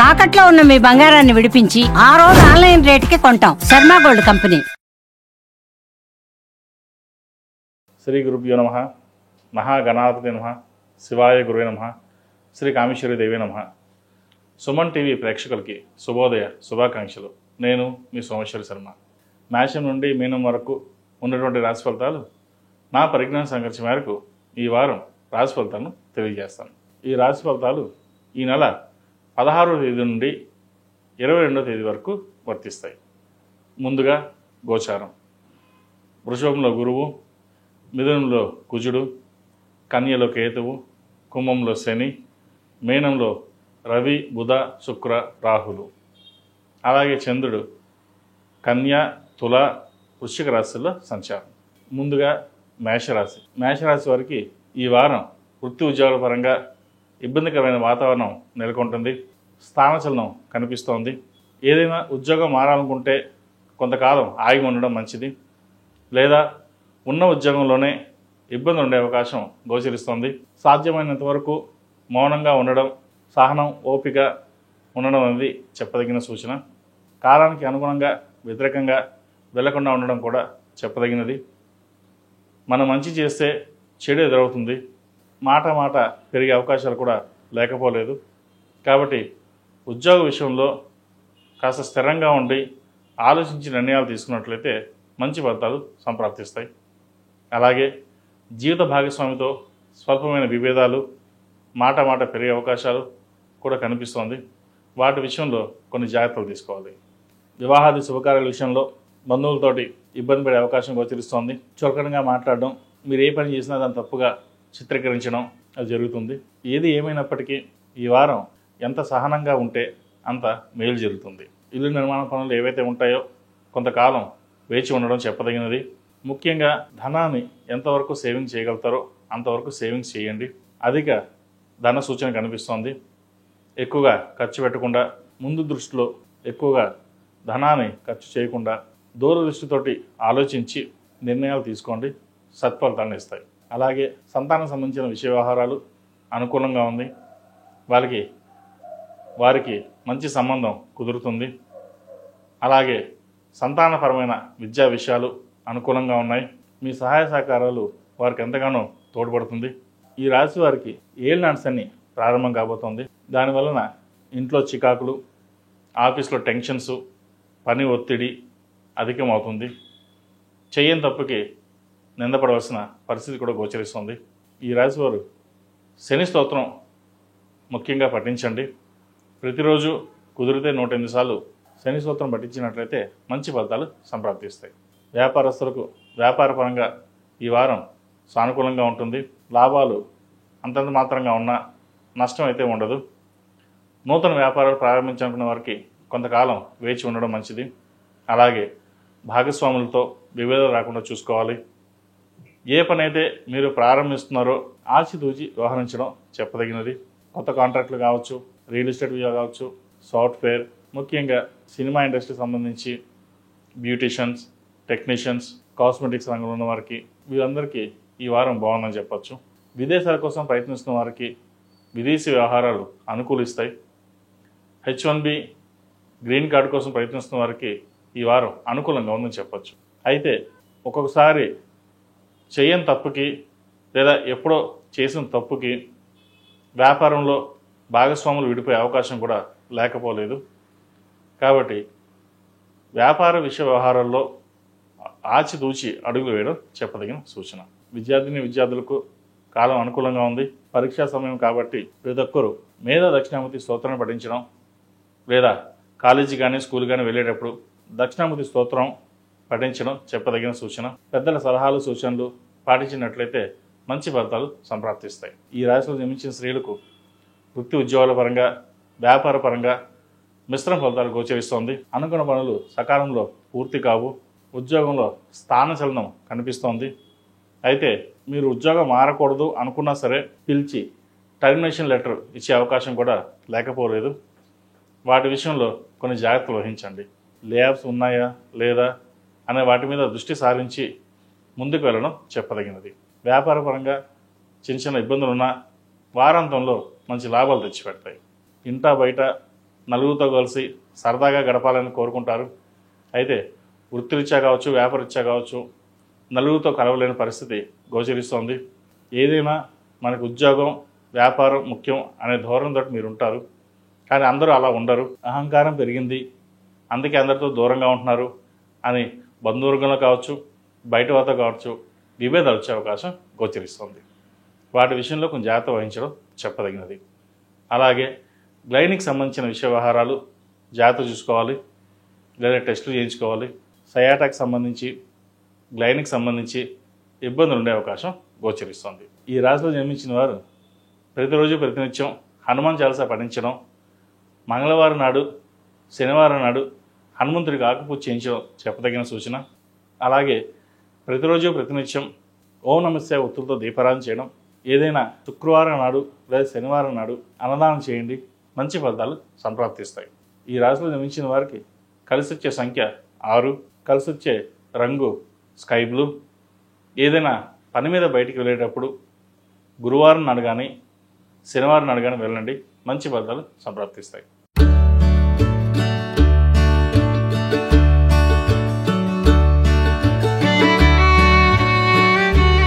తాకట్లో ఉన్న మీ బంగారాన్ని విడిపించి ఆ రోజు ఆన్లైన్ రేటుకి కొంటాం. Sharma gold company. శ్రీ గురుభ్యో నమః. మహాగణాధిపతి నమః. శివాయ గురువే నమః. శ్రీ కామేశ్వరి దేవి నమః. సుమన్ టీవీ ప్రేక్షకులకి శుభోదయ శుభాకాంక్షలు. నేను మీ సోమేశ్వరి శర్మ. మేషం నుండి మీనం వరకు ఉన్నటువంటి రాశి ఫలితాలు నా పరిజ్ఞాన సంఘర్షణ మేరకు ఈ వారం రాశి ఫలితాలను తెలియజేస్తాను. ఈ రాశి ఫలితాలు ఈ నెల 16వ తేదీ నుండి 22వ తేదీ వరకు వర్తిస్తాయి. ముందుగా గోచారం. వృషభంలో గురువు, మిథునంలో కుజుడు, కన్యలో కేతువు, కుంభంలో శని, మీనంలో రవి, బుధ, శుక్ర, రాహులు. అలాగే చంద్రుడు కన్య, తుల, వృశ్చిక రాశుల్లో సంచారం. ముందుగా మేషరాశి. మేషరాశి వారికి ఈ వారం వృత్తి ఉద్యోగాల పరంగా ఇబ్బందికరమైన వాతావరణం నెలకొంటుంది. స్థానచలనం కనిపిస్తోంది. ఏదైనా ఉద్యోగం మారాలనుకుంటే కొంతకాలం ఆగి ఉండడం మంచిది. లేదా ఉన్న ఉద్యోగంలోనే ఇబ్బంది ఉండే అవకాశం గోచరిస్తోంది. సాధ్యమైనంత వరకు మౌనంగా ఉండడం, సహనం, ఓపిక ఉండడం అనేది చెప్పదగిన సూచన. కాలానికి అనుగుణంగా వ్యతిరేకంగా వెళ్లకుండా ఉండడం కూడా చెప్పదగినది. మనం మంచి చేస్తే చెడు ఎదురవుతుంది. మాట పెరిగే అవకాశాలు కూడా లేకపోలేదు. కాబట్టి ఉద్యోగ విషయంలో కాస్త స్థిరంగా ఉండి ఆలోచించి నిర్ణయాలు తీసుకున్నట్లయితే మంచి ఫలితాలు సంప్రాప్తిస్తాయి. అలాగే జీవిత భాగస్వామితో స్వల్పమైన విభేదాలు, మాట పెరిగే అవకాశాలు కూడా కనిపిస్తోంది. వాటి విషయంలో కొన్ని జాగ్రత్తలు తీసుకోవాలి. వివాహాది శుభకార్యాల విషయంలో బంధువులతోటి ఇబ్బంది పడే అవకాశం గోచరిస్తోంది. చులకనగా మాట్లాడడం, మీరు ఏ పని చేసినా దాన్ని తప్పుగా చిత్రీకరించడం అది జరుగుతుంది. ఏది ఏమైనప్పటికీ ఈ వారం ఎంత సహనంగా ఉంటే అంత మేలు జరుగుతుంది. ఇల్లు నిర్మాణ పనులు ఏవైతే ఉంటాయో కొంతకాలం వేచి ఉండడం చెప్పదగినది. ముఖ్యంగా ధనాన్ని ఎంతవరకు సేవింగ్ చేయగలుగుతారో అంతవరకు సేవింగ్స్ చేయండి. అధిక ధన సూచన కనిపిస్తోంది. ఎక్కువగా ఖర్చు పెట్టకుండా, ముందు దృష్టిలో ఎక్కువగా ధనాన్ని ఖర్చు చేయకుండా దూరదృష్టితోటి ఆలోచించి నిర్ణయాలు తీసుకోండి. సత్ఫలితాలను ఇస్తాయి. అలాగే సంతానం సంబంధించిన విషయ వ్యవహారాలు అనుకూలంగా ఉంది. వారికి మంచి సంబంధం కుదురుతుంది. అలాగే సంతానపరమైన విద్యా విషయాలు అనుకూలంగా ఉన్నాయి. మీ సహాయ సహకారాలు వారికి ఎంతగానో తోడ్పడుతుంది. ఈ రాశి వారికి ఏలినాటి శని ప్రారంభం కాబోతోంది. దానివలన ఇంట్లో చికాకులు, ఆఫీస్లో టెన్షన్స్, పని ఒత్తిడి అధికమవుతుంది. చెయ్యని తప్పుకి నిందపడవలసిన పరిస్థితి కూడా గోచరిస్తుంది. ఈ రాశి వారు శని స్తోత్రం ముఖ్యంగా పఠించండి. ప్రతిరోజు కుదిరితే 108 సార్లు శని స్తోత్రం పఠించినట్లయితే మంచి ఫలితాలు సంప్రాప్తిస్తాయి. వ్యాపారస్తులకు వ్యాపారపరంగా ఈ వారం సానుకూలంగా ఉంటుంది. లాభాలు అంతంత మాత్రంగా ఉన్నా నష్టం అయితే ఉండదు. నూతన వ్యాపారాలు ప్రారంభించాలనుకున్న వారికి కొంతకాలం వేచి ఉండడం మంచిది. అలాగే భాగస్వాములతో విభేదాలు రాకుండా చూసుకోవాలి. ఏ పని అయితే మీరు ప్రారంభిస్తున్నారో ఆచితూచి వ్యవహరించడం చెప్పదగినది. కొత్త కాంట్రాక్టులు కావచ్చు, రియల్ ఎస్టేట్ విజయాలు కావచ్చు, సాఫ్ట్వేర్, ముఖ్యంగా సినిమా ఇండస్ట్రీకి సంబంధించి బ్యూటీషియన్స్, టెక్నీషియన్స్, కాస్మెటిక్స్ రంగంలో ఉన్న వారికి వీళ్ళందరికీ ఈ వారం బాగుందని చెప్పచ్చు. విదేశాల కోసం ప్రయత్నిస్తున్న వారికి విదేశీ వ్యవహారాలు అనుకూలిస్తాయి. H1B గ్రీన్ కార్డు కోసం ప్రయత్నిస్తున్న వారికి ఈ వారం అనుకూలంగా ఉందని చెప్పచ్చు. అయితే ఒక్కొక్కసారి చేయని తప్పుకి లేదా ఎప్పుడో చేసిన తప్పుకి వ్యాపారంలో భాగస్వాములు విడిపోయే అవకాశం కూడా లేకపోలేదు. కాబట్టి వ్యాపార విషయ వ్యవహారాల్లో ఆచితూచి అడుగులు వేయడం చెప్పదగిన సూచన. విద్యార్థులకు కాలం అనుకూలంగా ఉంది. పరీక్షా సమయం కాబట్టి ప్రతి ఒక్కరూ మేధా దక్షిణామూర్తి స్తోత్రాన్ని పఠించడం, లేదా కాలేజీ కానీ స్కూల్ కానీ వెళ్ళేటప్పుడు దక్షిణామూర్తి స్తోత్రం పఠించడం చెప్పదగిన సూచన. పెద్దల సలహాలు సూచనలు పాటించినట్లయితే మంచి ఫలితాలు సంప్రాప్తిస్తాయి. ఈ రాశిలో జన్మించిన స్త్రీలకు వృత్తి ఉద్యోగాల పరంగా, వ్యాపార పరంగా మిశ్రమ ఫలితాలు గోచరిస్తోంది. అనుకున్న పనులు సకాలంలో పూర్తి కావు. ఉద్యోగంలో స్థానచలనం కనిపిస్తోంది. అయితే మీరు ఉద్యోగం మారకూడదు అనుకున్నా సరే పిలిచి టర్మినేషన్ లెటర్ ఇచ్చే అవకాశం కూడా లేకపోలేదు. వాటి విషయంలో కొన్ని జాగ్రత్తలు వహించండి. లేఆఫ్స్ ఉన్నాయా లేదా అనే వాటి మీద దృష్టి సారించి ముందుకు వెళ్ళడం చెప్పదగినది. వ్యాపారపరంగా చిన్న ఇబ్బందులు ఉన్నా వారాంతంలో మంచి లాభాలు తెచ్చిపెడతాయి. ఇంటా బయట నలుగురితో కలిసి సరదాగా గడపాలని కోరుకుంటారు. అయితే వృత్తిరీత్యా కావచ్చు, వ్యాపారరీత్యా కావచ్చు, నలుగురితో కలవలేని పరిస్థితి గోచరిస్తోంది. ఏదైనా మనకు ఉద్యోగం, వ్యాపారం ముఖ్యం అనే ధోరణితో మీరు ఉంటారు. కానీ అందరూ అలా ఉండరు. అహంకారం పెరిగింది, అందుకే అందరితో దూరంగా ఉంటున్నారు అని బంధువర్గంలో కావచ్చు, బయట వారితో కావచ్చు విభేదాలు వచ్చే అవకాశం గోచరిస్తుంది. వాటి విషయంలో కొంచెం జాగ్రత్త వహించడం చెప్పదగినది. అలాగే గ్లైనిక్ సంబంధించిన విషయ వ్యవహారాలు జాగ్రత్త చూసుకోవాలి, లేదా టెస్టులు చేయించుకోవాలి. సయాటాకి సంబంధించి, గ్లైనిక్ సంబంధించి ఇబ్బందులు ఉండే అవకాశం గోచరిస్తుంది. ఈ రాశిలో జన్మించిన వారు ప్రతిరోజు ప్రతినిత్యం హనుమాన్ చాలీసా పఠించడం, మంగళవారం నాడు, శనివారం నాడు హనుమంతుడికి ఆకుపూజ చేయించడం చెప్పదగిన సూచన. అలాగే ప్రతిరోజు ప్రతినిత్యం ఓం నమఃశివాయ ఒత్తులతో దీపారాధన చేయడం, ఏదైనా శుక్రవారం నాడు లేదా శనివారం నాడు అన్నదానం చేయండి, మంచి ఫలితాలు సంప్రాప్తిస్తాయి. ఈ రాశిలో జన్మించిన వారికి కలిసి వచ్చే సంఖ్య 6, కలిసి వచ్చే రంగు స్కై బ్లూ. ఏదైనా పని మీద బయటికి వెళ్ళేటప్పుడు గురువారం నాడు కానీ శనివారం నాడు కానీ వెళ్ళండి, మంచి ఫలితాలు సంప్రాప్తిస్తాయి.